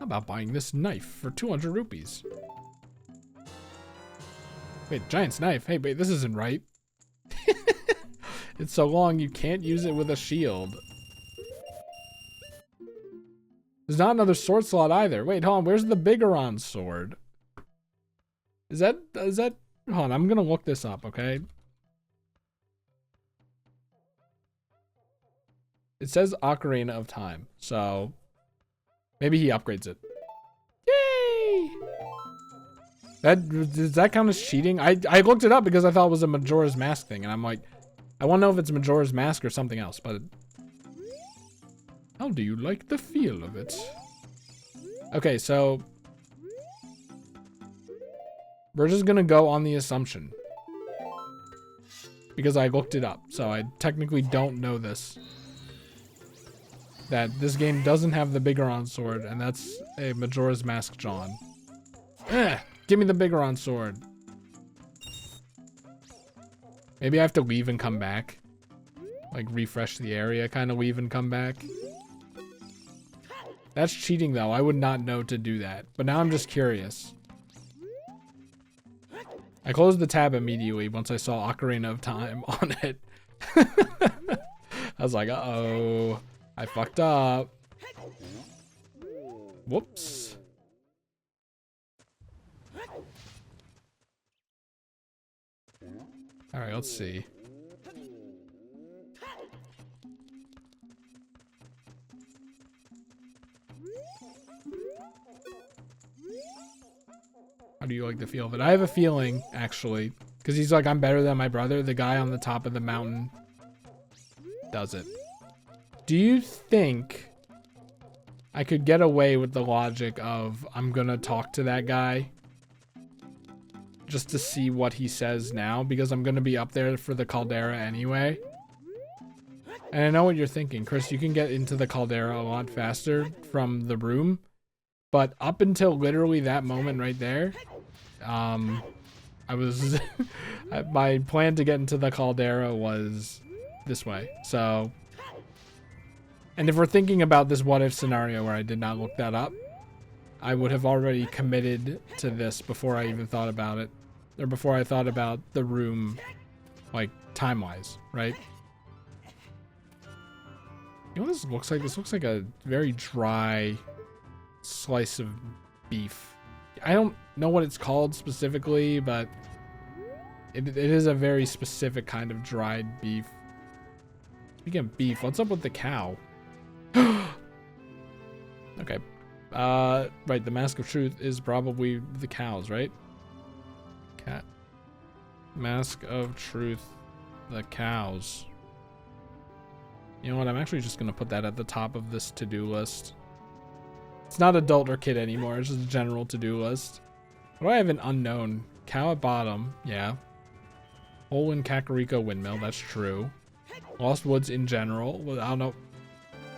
How about buying this knife for 200 rupees? Wait, giant's knife? Hey, wait, this isn't right. It's so long you can't use it with a shield. There's not another sword slot either. Wait, hold on, where's the Bigoron sword? Is that, hold on, I'm gonna look this up, okay? It says Ocarina of Time, so maybe he upgrades it. Yay! Does that count as cheating? I looked it up because I thought it was a Majora's Mask thing, and I'm like, I want to know if it's Majora's Mask or something else, but how do you like the feel of it? Okay, so we're just gonna go on the assumption because I looked it up, so I technically don't know this. That this game doesn't have the Bigoron sword, and that's a Majora's Mask John. Give me the Bigoron sword. Maybe I have to leave and come back. Like refresh the area, kind of leave and come back. That's cheating though. I would not know to do that. But now I'm just curious. I closed the tab immediately once I saw Ocarina of Time on it. I was like, uh-oh. I fucked up. Whoops. All right, let's see. How do you like the feel of it? I have a feeling, actually, because he's like, I'm better than my brother. The guy on the top of the mountain does it. Do you think I could get away with the logic of I'm gonna talk to that guy just to see what he says now, because I'm gonna be up there for the caldera anyway? And I know what you're thinking, Chris. You can get into the caldera a lot faster from the room, but up until literally that moment right there, I was my plan to get into the caldera was this way. So, and if we're thinking about this what if scenario where I did not look that up, I would have already committed to this before I even thought about it, or before I thought about the room, like time-wise, right? You know what this looks like? This looks like a very dry slice of beef. I don't know what it's called specifically, but it is a very specific kind of dried beef. Speaking of beef, what's up with the cow? Okay. Right, the Mask of Truth is probably the cows, right? Cat. Mask of Truth, the cows. You know what? I'm actually just going to put that at the top of this to-do list. It's not adult or kid anymore. It's just a general to-do list. What do I have an unknown? Cow at bottom. Yeah. Hole in Kakariko Windmill. That's true. Lost Woods in general. Well, I don't know.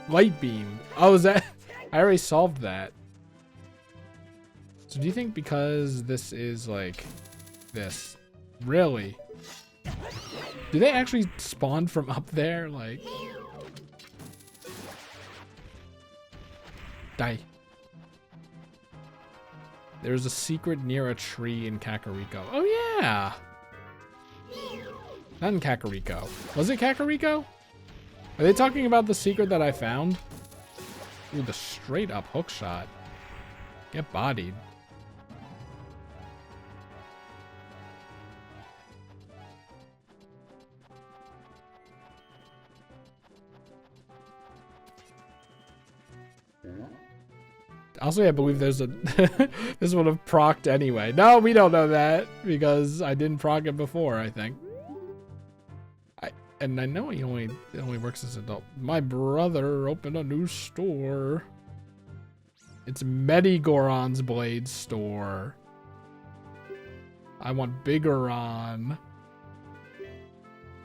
Light beam. Oh, is that? I already solved that. So do you think because this is like this? Really? Do they actually spawn from up there? Like. Die. There's a secret near a tree in Kakariko. Oh yeah! Not in Kakariko. Was it Kakariko? Are they talking about the secret that I found? Ooh, the straight up hook shot. Get bodied. Also, I believe there's a this would have procced anyway. No, we don't know that because I didn't proc it before, I think. And I know it only works as an adult. My brother opened a new store. It's Medigoron's Blade store. I want Bigoron.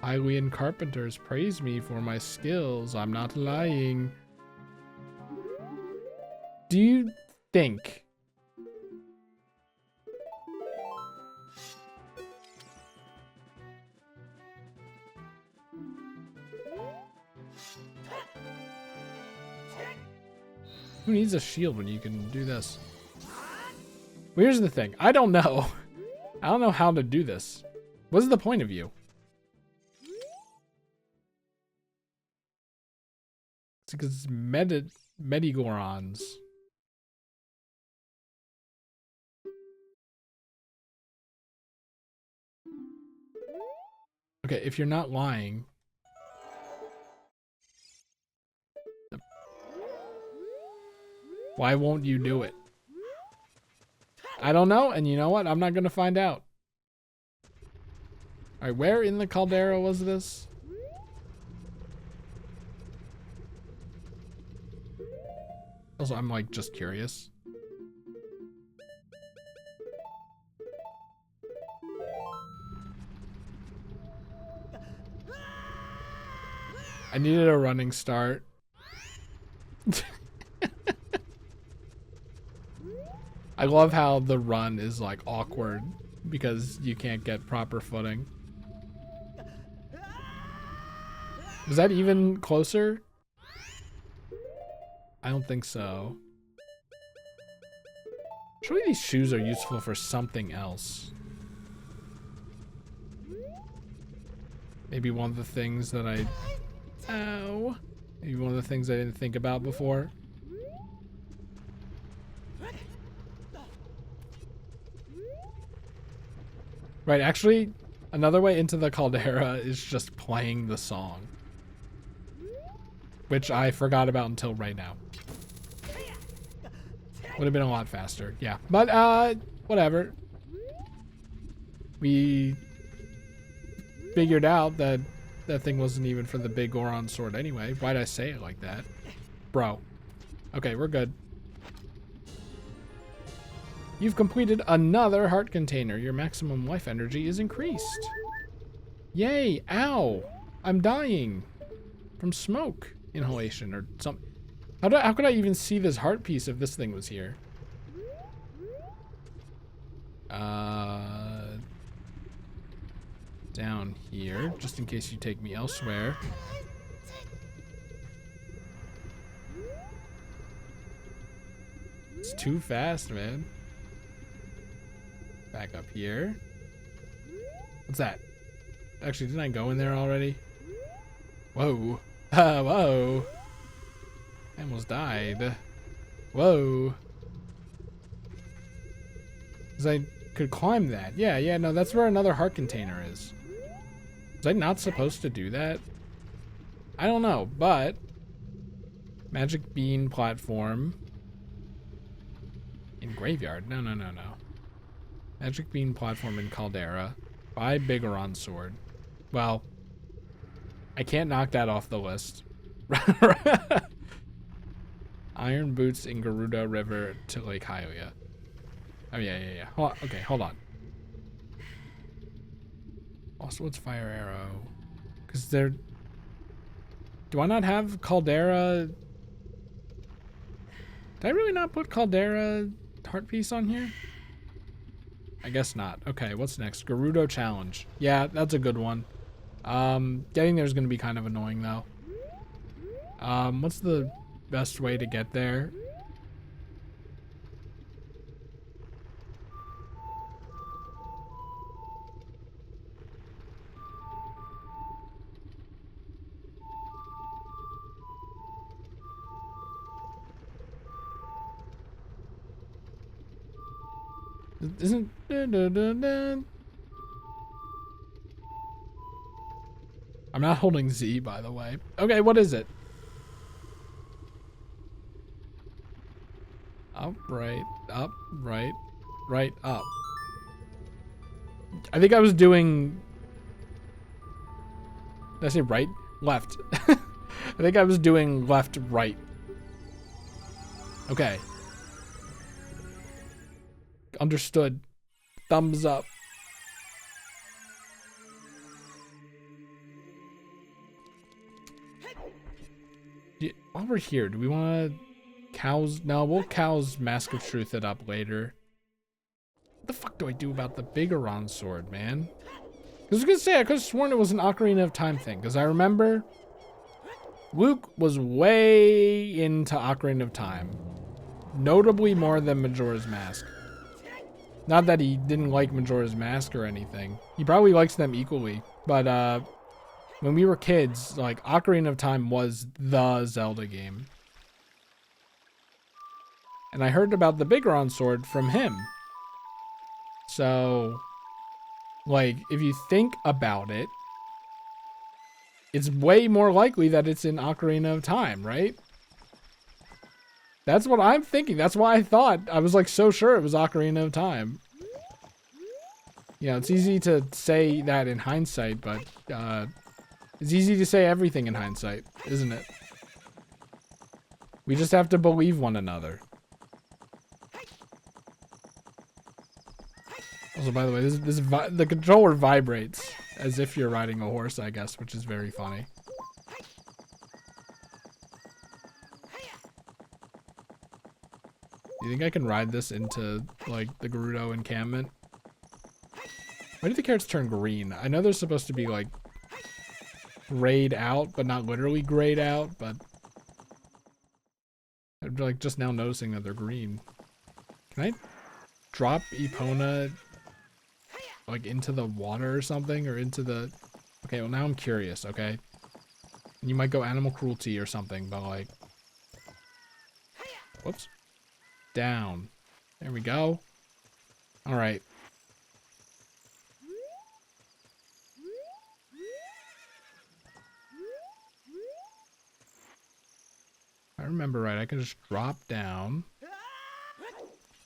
Hylian carpenters praise me for my skills. I'm not lying. Do you think Who needs a shield when you can do this? Well, here's the thing. I don't know. I don't know how to do this. What's the point of you? It's because it's Medigorons. Okay, if you're not lying. Why won't you do it? I don't know, and you know what? I'm not gonna find out. Alright, where in the caldera was this? Also, I'm like just curious. I needed a running start. I love how the run is like awkward because you can't get proper footing. Was that even closer? I don't think so. Surely these shoes are useful for something else. Maybe one of the things that ow. Maybe one of the things I didn't think about before. Right, actually, another way into the caldera is just playing the song. Which I forgot about until right now. Would have been a lot faster, yeah. But, whatever. We figured out that that thing wasn't even for the big Goron sword anyway. Why'd I say it like that? Bro. Okay, we're good. You've completed another heart container. Your maximum life energy is increased. Yay! Ow! I'm dying from smoke inhalation or something. How could I even see this heart piece if this thing was here? Down here, just in case you take me elsewhere. It's too fast, man. Back up here. What's that? Actually, didn't I go in there already? Whoa. Whoa. I almost died. Whoa. Because I could climb that. Yeah, no, that's where another heart container is. Was I not supposed to do that? I don't know, but... Magic bean platform. In graveyard. No. Magic bean platform in caldera. Buy Bigoron sword. Well, I can't knock that off the list. Iron boots in Gerudo River to Lake Hylia. Oh yeah. Okay, hold on. Also, what's fire arrow? Because they're... Do I not have caldera? Did I really not put caldera heart piece on here? I guess not. Okay, what's next? Gerudo challenge. Yeah, that's a good one. Getting there is going to be kind of annoying though. What's the best way to get there? Isn't... I'm not holding Z, by the way. Okay, what is it? Up, right, up. I think I was doing... Did I say right? Left. I think I was doing left, right. Okay. Understood. Thumbs up. While we're here, do we want to cows? No, we'll cows Mask of Truth it up later. What the fuck do I do about the Bigoron sword, man? I was gonna say, I could have sworn it was an Ocarina of Time thing, because I remember Luke was way into Ocarina of Time. Notably more than Majora's Mask. Not that he didn't like Majora's Mask or anything. He probably likes them equally. But when we were kids, like, Ocarina of Time was the Zelda game. And I heard about the Bigoron sword from him. So, like, if you think about it, it's way more likely that it's in Ocarina of Time, right? That's what I'm thinking. That's why I thought. I was like so sure it was Ocarina of Time. You know, it's easy to say that in hindsight, but it's easy to say everything in hindsight, isn't it? We just have to believe one another. Also, by the way, the controller vibrates as if you're riding a horse, I guess, which is very funny. Do you think I can ride this into, like, the Gerudo encampment? Why do the carrots turn green? I know they're supposed to be, like, grayed out, but not literally grayed out, but I'm, like, just now noticing that they're green. Can I drop Epona, like, into the water or something? Or into the... Okay, well, now I'm curious, okay? You might go animal cruelty or something, but, like... Whoops. Down. There we go. Alright. If I remember right, I can just drop down.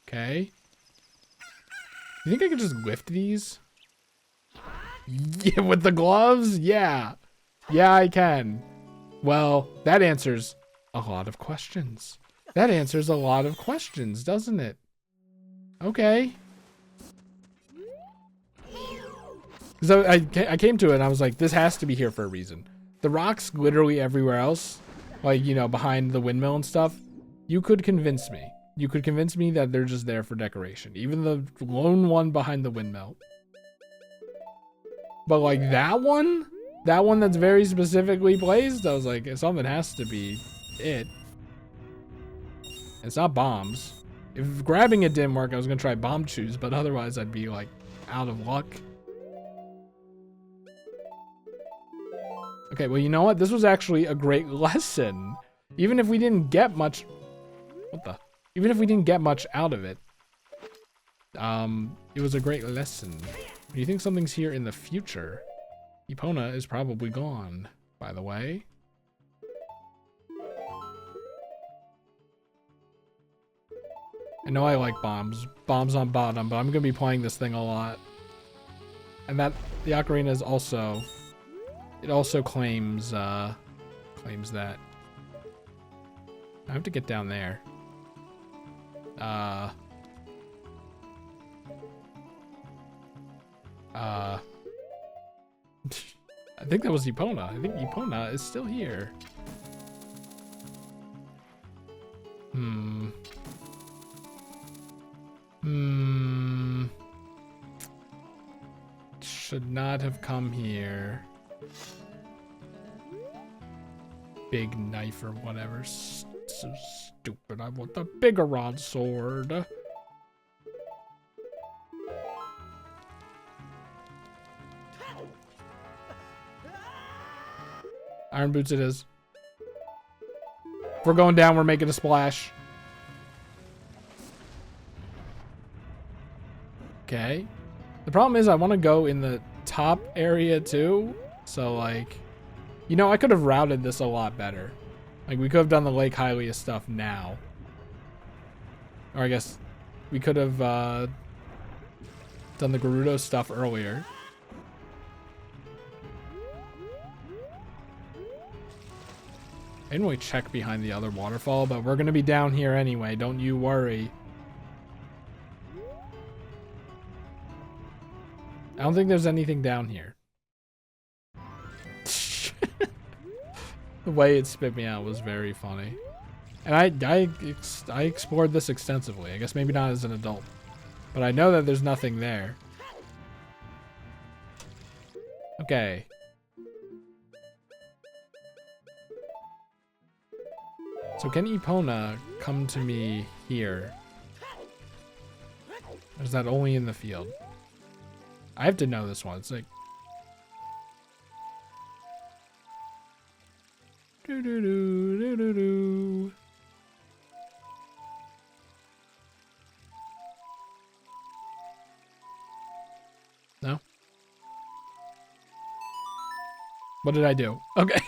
Okay. You think I could just lift these? Yeah, with the gloves? Yeah. Yeah, I can. Well, that answers a lot of questions. That answers a lot of questions, doesn't it? Okay. So I came to it and I was like, this has to be here for a reason. The rocks literally everywhere else, like, you know, behind the windmill and stuff, you could convince me. You could convince me that they're just there for decoration. Even the lone one behind the windmill. But like that one that's very specifically placed, I was like, something has to be it. It's not bombs. If grabbing it didn't work, I was gonna try bomb shoes, but otherwise I'd be like out of luck. Okay, well, you know what? This was actually a great lesson. Even if we didn't get much... What the? Even if we didn't get much out of it. It was a great lesson. Do you think something's here in the future? Epona is probably gone, by the way. I know I like bombs. Bombs on bottom, but I'm gonna be playing this thing a lot. And that... The ocarina is also... It also claims that. I have to get down there. I think that was Epona. I think Epona is still here. Should not have come here. Big knife or whatever. So stupid. I want the Bigoron sword. Iron boots it is. If we're going down, we're making a splash. Okay. The problem is I want to go in the top area too. So like, you know, I could have routed this a lot better. Like we could have done the Lake Hylia stuff now. Or I guess we could have done the Gerudo stuff earlier. I didn't really check behind the other waterfall, but we're going to be down here anyway. Don't you worry. I don't think there's anything down here. The way it spit me out was very funny. And I explored this extensively. I guess maybe not as an adult. But I know that there's nothing there. Okay. So can Epona come to me here? Or is that only in the field? I have to know this one. It's like... Do-do-do-do-do-do. No? What did I do? Okay.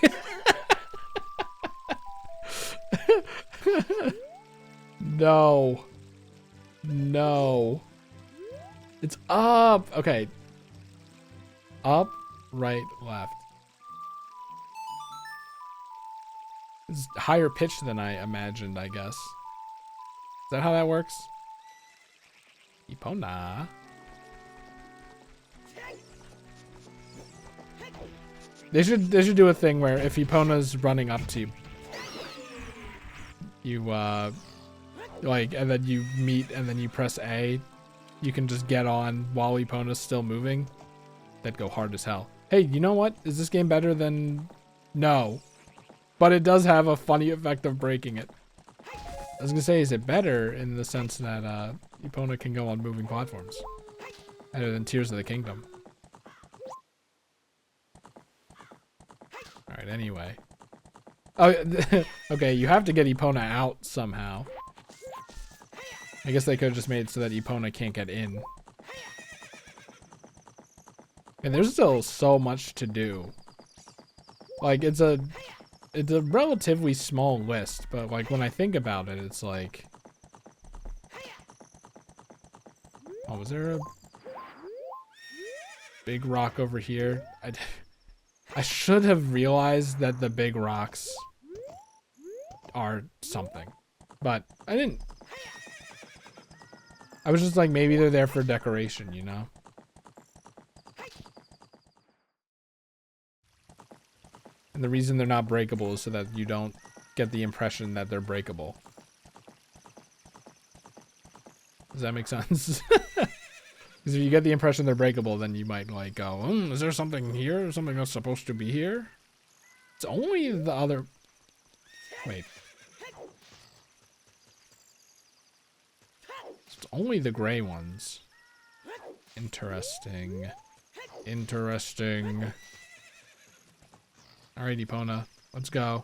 No. No. It's up. Okay. Up, right, left. It's higher pitched than I imagined, I guess. Is that how that works? Epona. They should do a thing where if Epona's running up to you, like, and then you meet and then you press A, you can just get on while Epona's still moving. That'd go hard as hell. Hey, you know what? Is this game better than... No. But it does have a funny effect of breaking it. I was gonna say, is it better in the sense that Epona can go on moving platforms? Better than Tears of the Kingdom. Alright, anyway. Oh, okay, you have to get Epona out somehow. I guess they could have just made it so that Epona can't get in. And there's still so much to do. Like, it's a relatively small list, but like when I think about it, it's like... Oh, was there a big rock over here? I should have realized that the big rocks are something, but I didn't. I was just like, maybe they're there for decoration, you know? And the reason they're not breakable is so that you don't get the impression that they're breakable. Does that make sense? Because if you get the impression they're breakable, then you might like go, is there something here? Something that's supposed to be here? It's only the other... Wait. It's only the gray ones. Interesting. Interesting. Alright, Epona. Let's go.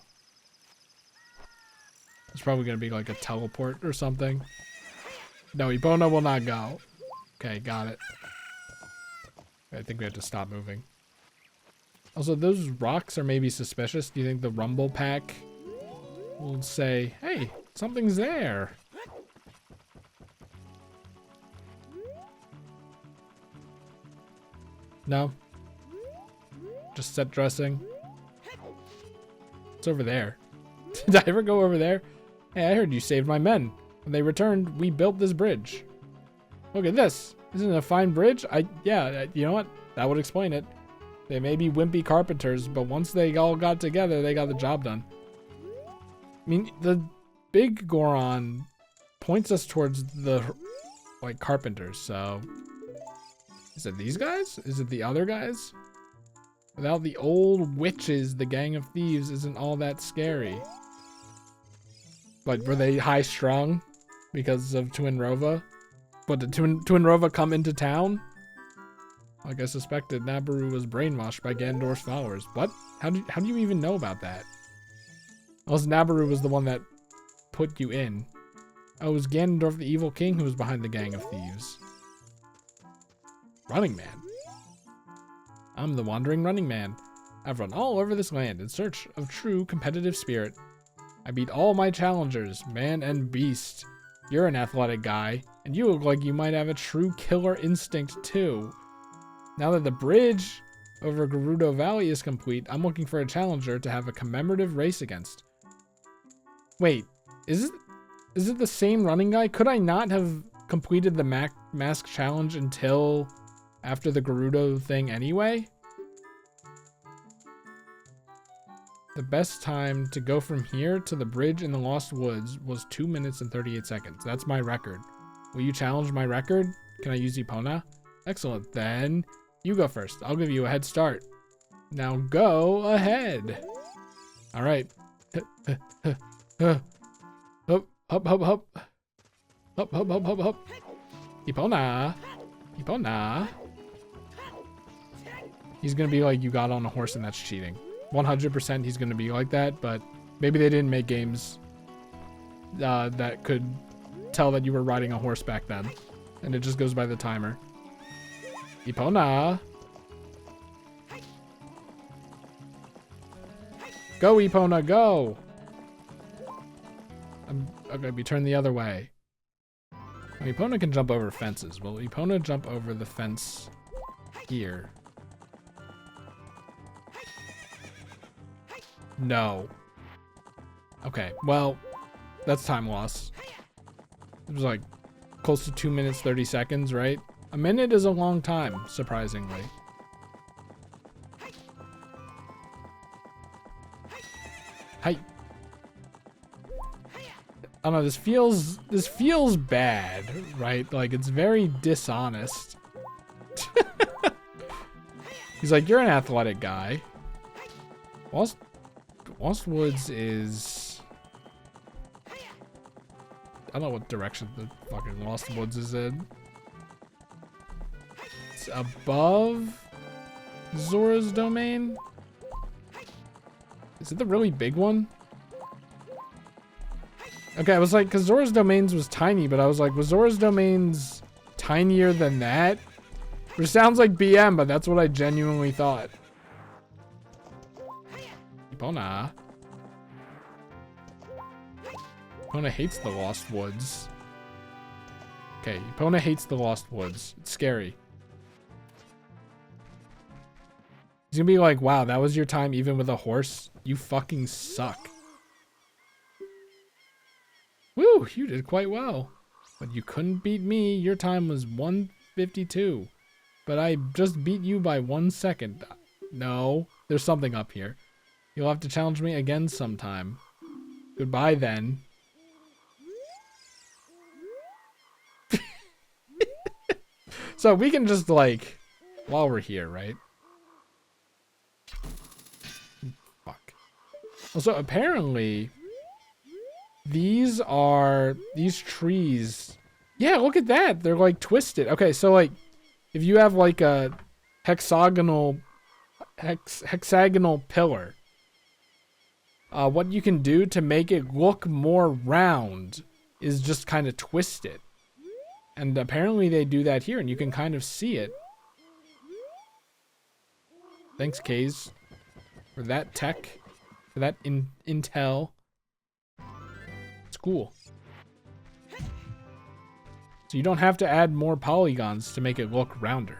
It's probably going to be like a teleport or something. No, Epona will not go. Okay, got it. I think we have to stop moving. Also, those rocks are maybe suspicious. Do you think the rumble pack will say, hey, something's there? No? Just set dressing? It's over there. Did I ever go over there? Hey, I heard you saved my men. When they returned, we built this bridge. Look at this. Isn't it a fine bridge? Yeah, you know what? That would explain it. They may be wimpy carpenters, but once they all got together, they got the job done. I mean, the big Goron points us towards the, like, carpenters, so... Is it these guys? Is it the other guys? Without the old witches, the gang of thieves isn't all that scary. Like, were they high-strung because of Twinrova? But did Twinrova come into town? Like I suspected, Nabaru was brainwashed by Ganondorf's followers. What? How do you even know about that? Unless Nabaru was the one that put you in. Oh, it was Ganondorf the Evil King who was behind the gang of thieves. Running Man. I'm the wandering running man. I've run all over this land in search of true competitive spirit. I beat all my challengers, man and beast. You're an athletic guy, and you look like you might have a true killer instinct too. Now that the bridge over Gerudo Valley is complete, I'm looking for a challenger to have a commemorative race against. Wait, is it the same running guy? Could I not have completed the mask challenge until after the Gerudo thing anyway? The best time to go from here to the bridge in the Lost Woods was 2 minutes and 38 seconds. That's my record. Will you challenge my record? Can I use Epona? Excellent. Then you go first. I'll give you a head start. Now go ahead. All right. Up, up, up, up. Hop, hop, hop, hop, hop. Epona. Epona. He's gonna be like, you got on a horse and that's cheating. 100% he's gonna be like that, but maybe they didn't make games that could tell that you were riding a horse back then. And it just goes by the timer. Epona. Go, Epona, go! I'm gonna be turned the other way. Epona can jump over fences. Will Epona jump over the fence here? No. Okay, well, that's time loss. It was like close to 2 minutes, 30 seconds, right? A minute is a long time, surprisingly. Hi. I don't know, this feels bad, right? Like, it's very dishonest. He's like, you're an athletic guy. Lost Woods is... I don't know what direction the fucking Lost Woods is in. It's above Zora's Domain? Is it the really big one? Okay, I was like, because Zora's Domains was tiny, but I was like, was Zora's Domains tinier than that? Which sounds like BM, but that's what I genuinely thought. Epona. Epona hates the Lost Woods. Okay, Epona hates the Lost Woods. It's scary. He's gonna be like, wow, that was your time even with a horse? You fucking suck. Woo, you did quite well. But you couldn't beat me. Your time was 1:52. But I just beat you by 1 second. No, there's something up here. You'll have to challenge me again sometime. Goodbye then. So we can just like, while we're here, right? Fuck. Also, apparently, these trees. Yeah, look at that. They're like twisted. Okay, so like, if you have like a hexagonal pillar, what you can do to make it look more round is just kind of twist it. And apparently they do that here, and you can kind of see it. Thanks, Kaze, for that tech, for that intel. It's cool. So you don't have to add more polygons to make it look rounder.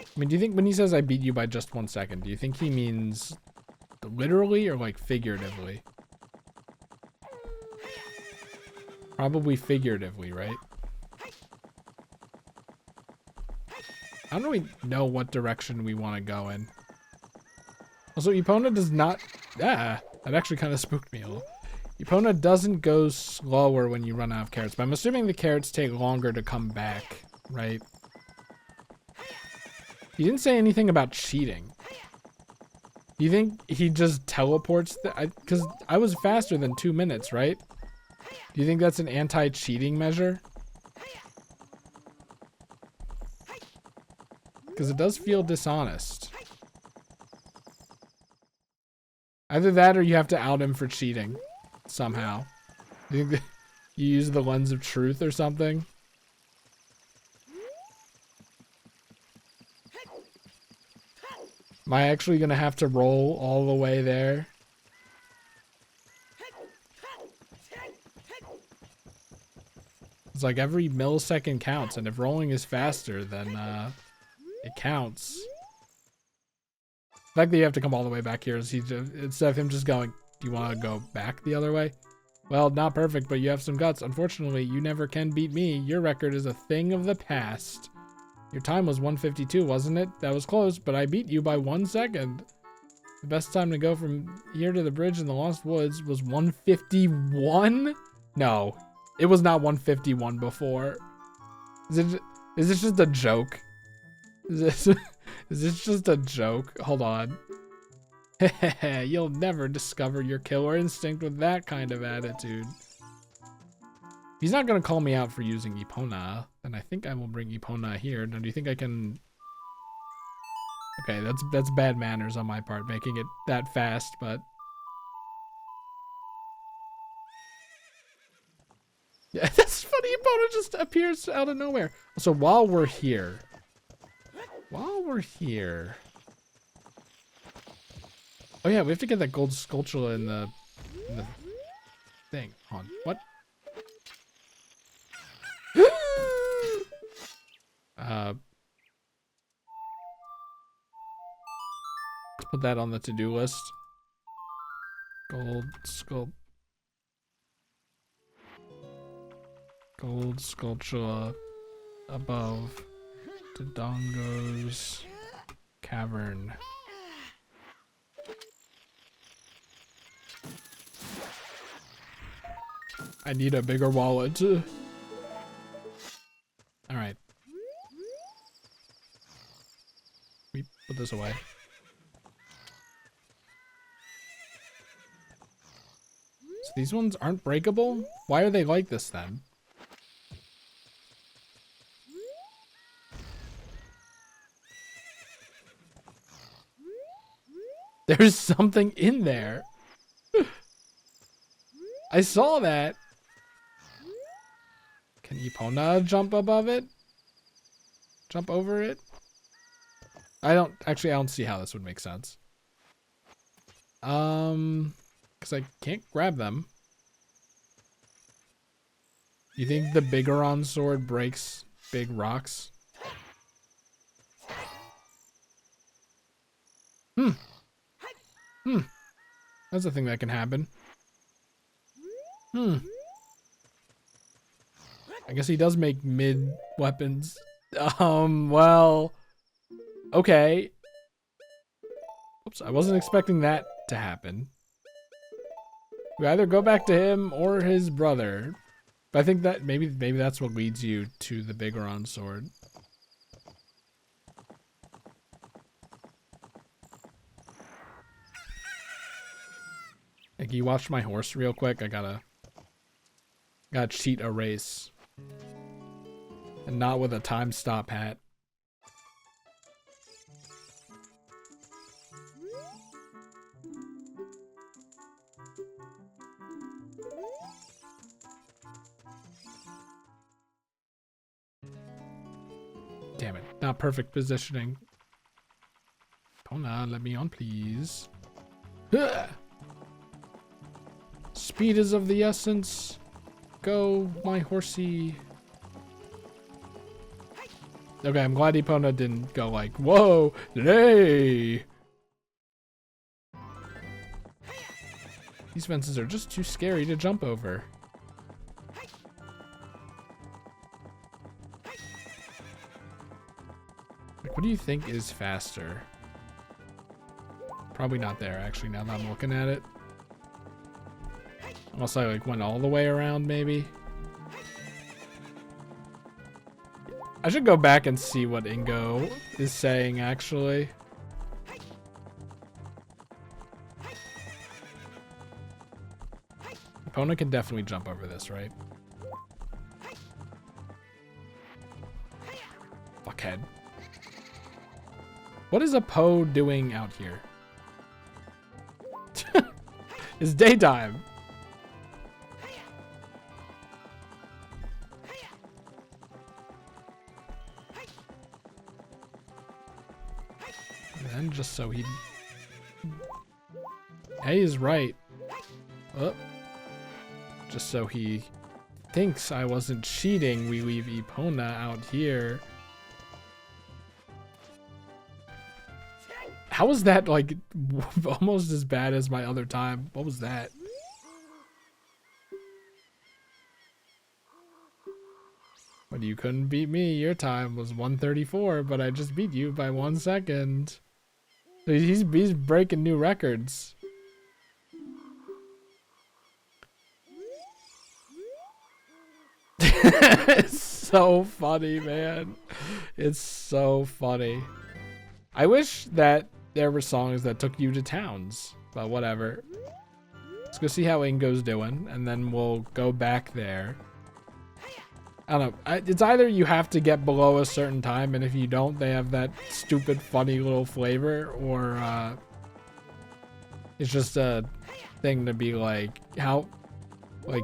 I mean, do you think when he says I beat you by just 1 second, do you think he means literally or like figuratively? Probably figuratively, right? I don't really know what direction we want to go in. Also, Epona does not... that actually kind of spooked me a little. Epona doesn't go slower when you run out of carrots, but I'm assuming the carrots take longer to come back, right? He didn't say anything about cheating. Do you think he just teleports? Because I was faster than 2 minutes, right? Do you think that's an anti-cheating measure? Because it does feel dishonest. Either that or you have to out him for cheating somehow. You think that you use the lens of truth or something? Am I actually going to have to roll all the way there? It's like every millisecond counts, and if rolling is faster, then it counts. The fact that you have to come all the way back here is instead of him just going, do you want to go back the other way? Well, not perfect, but you have some guts. Unfortunately, you never can beat me. Your record is a thing of the past. Your time was 1:52, wasn't it? That was close, but I beat you by 1 second. The best time to go from here to the bridge in the Lost Woods was 1:51? No, it was not 1:51 before. Is this just a joke? Is Is this just a joke? Hold on. You'll never discover your killer instinct with that kind of attitude. He's not gonna call me out for using Epona, then I think I will bring Epona here. Now, do you think I can? Okay, that's bad manners on my part, making it that fast, but yeah, that's funny. Epona just appears out of nowhere. So while we're here, oh yeah, we have to get that gold sculpture in the thing. Hold on, what? Let's put that on the to-do list. Gold sculpture above Dodongo's cavern. I need a bigger wallet. All right. We put this away. So these ones aren't breakable? Why are they like this then? There's something in there. I saw that. Can Epona jump above it? Jump over it? I don't see how this would make sense. Because I can't grab them. You think the Bigoron sword breaks big rocks? That's a thing that can happen. I guess he does make mid weapons. Well, okay. Oops, I wasn't expecting that to happen. We either go back to him or his brother. But I think that maybe that's what leads you to the Bigoron sword. Like, you watch my horse real quick. I gotta cheat a race. And not with a time stop hat. Damn it. Not perfect positioning. Epona, let me on, please. Ugh. Speed is of the essence. Go, my horsey. Okay, I'm glad Epona didn't go like, whoa, hey. These fences are just too scary to jump over. Like, what do you think is faster? Probably not there, actually, now that I'm looking at it. Unless I like went all the way around, maybe. I should go back and see what Ingo is saying, actually. Epona can definitely jump over this, right? Fuckhead. What is a Poe doing out here? It's daytime. And just so he... A is right. Oh. Just so he thinks I wasn't cheating, we leave Epona out here. How was that, like, almost as bad as my other time? What was that? But you couldn't beat me. Your time was 134, but I just beat you by 1 second. He's breaking new records. It's so funny, man. It's so funny. I wish that there were songs that took you to towns, but whatever. Let's go see how Ingo's doing, and then we'll go back there. I don't know. It's either you have to get below a certain time, and if you don't, they have that stupid, funny little flavor, or it's just a thing to be like,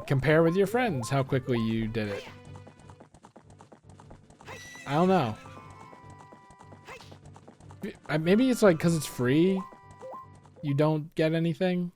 compare with your friends how quickly you did it. I don't know. Maybe it's like because it's free, you don't get anything.